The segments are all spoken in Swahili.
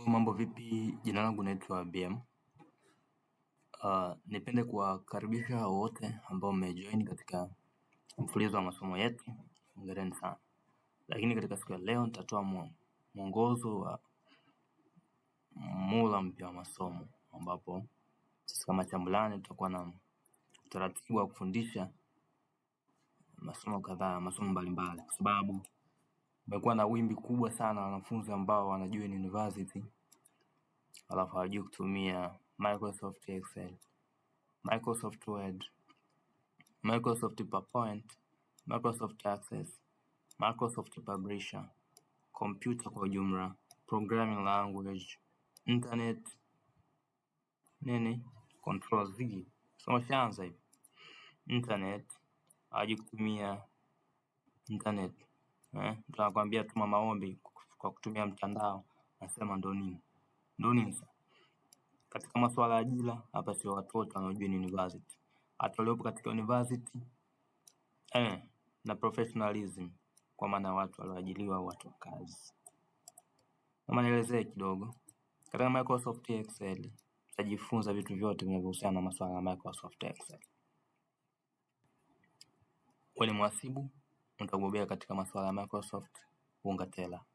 Mambo vipi, jina langu naitwa BM. Nipende kuwakaribisha wote ambao mmejoin katika mfululizo wa masomo yetu. Hongereni sana. Lakini katika siku ya leo nitatoa mwongozo wa mula mpya wa masomo, ambapo sisi kama Chambulani tutakuwa na utaratibu wa kufundisha masomo kadhaa, masomo mbalimbali, kwa sababu kumekuwa na wimbi kubwa sana wanafunzi ambao wanajoin university alafu hawajui kutumia Microsoft Excel, Microsoft Word, Microsoft PowerPoint, Microsoft Access, Microsoft Publisher, computer kwa ujumla, programming language, internet, control Z. So shaanza hivi. Internet, hawajui kutumia internet. Tunakwambia tuma maombi kwa kutumia mtandao, nasema ndo nini? Katika masuala ya ajira, hapa sio watu wote wanaojua university. Hata waliopo katika university na professionalism, kwa maana watu walioajiriwa, watu wa kazi. Kama nielezee kidogo. Katika Microsoft Excel, tutajifunza vitu vyote vinavyohusiana na masuala ya Microsoft Excel. Wewe ni mhasibu, utabobea katika masuala ya Microsoft, unga tela.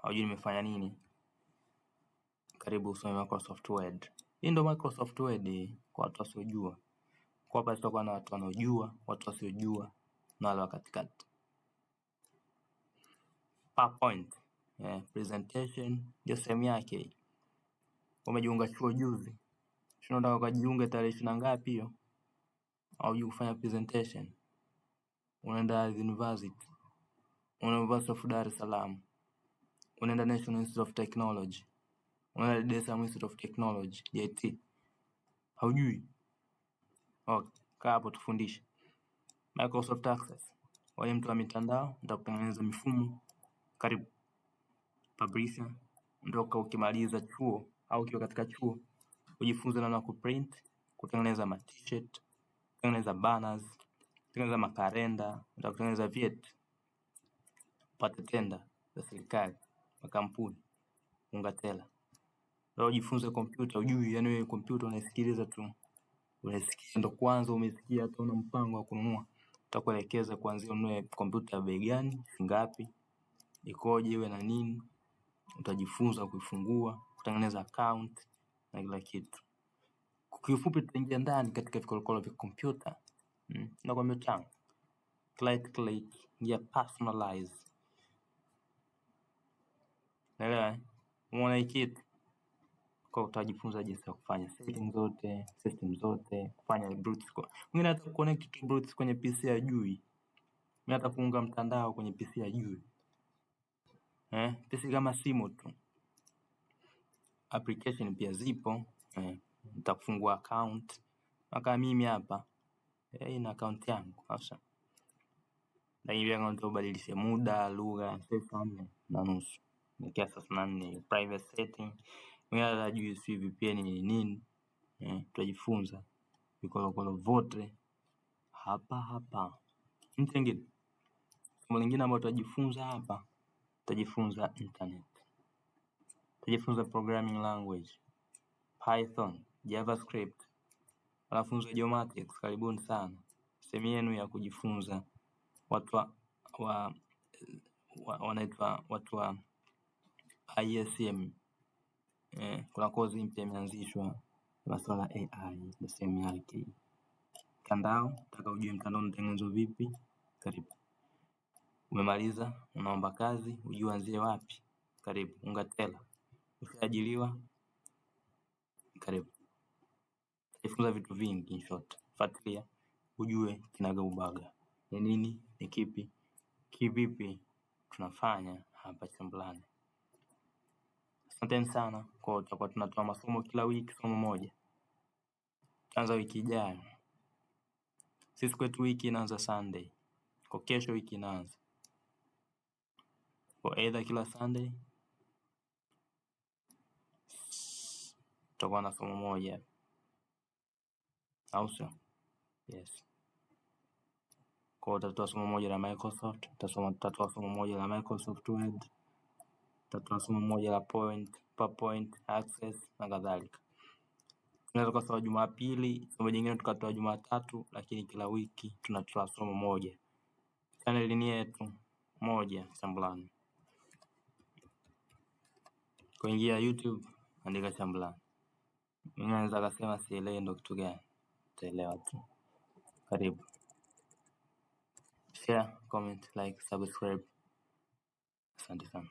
Hujui nimefanya nini? Karibu usome Microsoft Word. Hii ndio Microsoft Word kwa watu wasiojua. Kwa hapa tutakuwa na watu wanaojua, watu wasiojua, na wale wa katikati. PowerPoint, presentation, ndio sehemu yake. Umejiunga chuo juzi, unataka kujiunga tarehe 20 ngapi hiyo? Au hujui kufanya presentation? Unaenda university, University of Dar es Salaam, unaenda National Institute of Technology, unaenda Dar es Salaam Institute of Technology, DIT. Haujui? Kaa hapo tufundishe. Microsoft Access, wewe mtu wa mitandao, nitakutengeneza mifumo. Karibu. Publisher, ndio ukimaliza chuo au ukiwa katika chuo ujifunze namna kuprint, kutengeneza t-shirt, kutengeneza banners, kutengeneza makalenda, kutengeneza vyeti, pata tenda za serikali, makampuni, unga tela. Leo ujifunze kompyuta, ujui, yani wewe kompyuta unaisikiliza tu. Unasikia ndo kwanza umesikia, hata una mpango wa kununua. Tutakuelekeza kuanzia ununue kompyuta ya bei gani, ngapi, ikoje, iwe na nini. Utajifunza kuifungua, kutengeneza account na kila kitu. Kwa kifupi tutaingia ndani katika vikolokolo vya kompyuta. Na kwa mtandao. Click, ya personalize. Naelewa, umeona hii kitu? Kwa utajifunza jinsi ya kufanya settings zote, system zote, kufanya brute score. Mwingine hata connect to brute kwenye PC ya juu. Mimi hata kuunga mtandao kwenye PC ya juu. PC kama simu tu. Application pia zipo. Nitakufungua account. Kama mimi hapa. Ina account yangu sasa. Na hivi account ubadilishe muda, lugha, saa 4:30. Ni kiasi 4 private setting. Mimi hata juu si VPN ni nini. Tutajifunza vikolokolo vote hapa. Mtengine. Somo lingine ambalo tutajifunza hapa, tutajifunza internet. Tutajifunza programming language, Python, JavaScript. Wanafunzi wa geomatics, karibuni sana. Sehemu yenu ya kujifunza. Watu wanaitwa watu wa ISM. Kuna kozi mpya imeanzishwa masuala AI, ndio sehemu yake. Mtandao, nataka ujue mtandao unatengenezwa vipi? Karibu. Umemaliza, unaomba kazi, ujue anzie wapi? Karibu. Unga tela, ushaajiliwa? Karibu. Jifunza vitu vingi in short. Fuatilia, ujue kinaga ubaga. Ni nini? Ni kipi? Kivipi tunafanya hapa Chambulani. Asanteni sana kwa tutakuwa tunatoa masomo kila wiki, somo moja. Anza wiki ijayo. Sisi kwetu wiki inaanza Sunday. Kwa kesho wiki inaanza. Kwa either kila Sunday tutakuwa na somo moja. Au sio? Yes. Kwa utatoa somo moja la Microsoft, tutatoa somo moja la Microsoft Word, tutatoa somo moja la PowerPoint access na kadhalika. Tunaweza kutoa Jumapili, somo jingine tukatoa Jumatatu, lakini kila wiki tunatoa somo moja. Channel ni yetu moja Chambulani. Kuingia YouTube andika Chambulani. Mimi naweza kusema sielewi ndo kitu gani. Utaelewa tu. Karibu. Share, comment, like, subscribe. Asante sana.